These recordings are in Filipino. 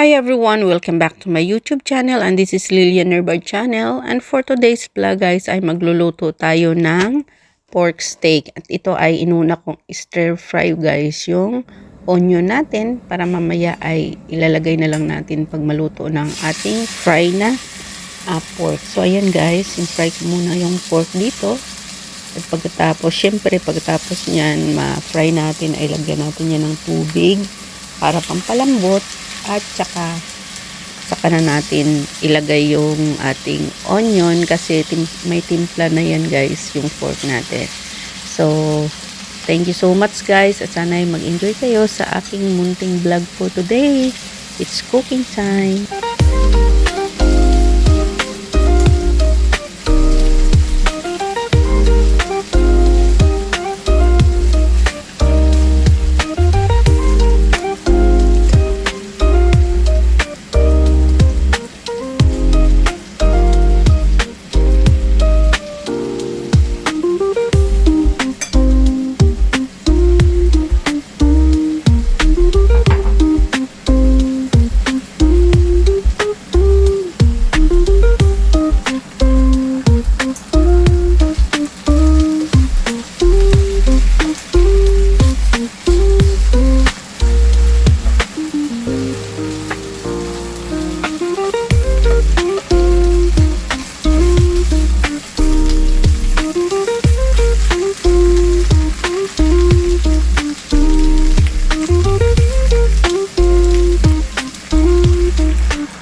Hi everyone! Welcome back to my YouTube channel and this is Lilian Herbard channel, and for today's vlog guys ay magluluto tayo ng pork steak at ito ay inuna kong stir fry guys yung onion natin para mamaya ay ilalagay na lang natin pag maluto ng ating fry na pork. So ayan guys, fry ko muna yung pork dito at pagkatapos, syempre pagkatapos nyan ma-fry natin ay lagyan natin yan ng tubig para pampalambot. At saka na natin ilagay yung ating onion kasi may timpla na yan guys yung pork natin. So, thank you so much guys at sana ay mag-enjoy kayo sa aking munting vlog for today. It's cooking time!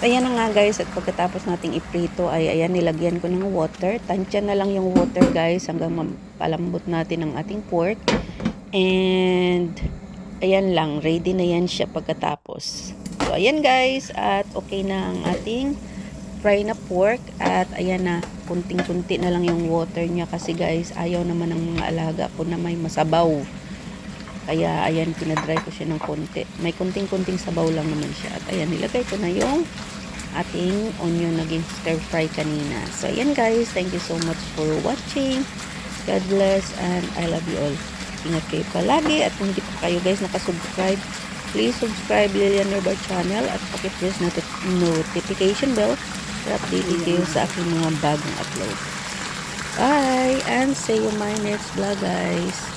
Ayan na nga guys, at pagkatapos nating iprito ay ayan, nilagyan ko ng water. Tansya na lang yung water guys hanggang mapalambot natin ang ating pork. And ayan lang, ready na yan siya pagkatapos. So ayan guys, at okay na ang ating fry na pork. At ayan na, kunting-kunti na lang yung water niya kasi guys, ayaw naman ng mga alaga ko na may masabaw. Kaya ayan, pinadry ko siya ng konti. May kunting-kunting sabaw lang naman siya. At ayan, nilagay ko na yung ating onion naging stir fry kanina. So ayan guys, thank you so much for watching. God bless and I love you all. Ingat kayo palagi at kung hindi pa kayo guys nakasubscribe, please subscribe Lilian Herbard channel at pakipress na notification bell para updated kayo sa aking mga bagong upload. Bye and see you my next vlog guys.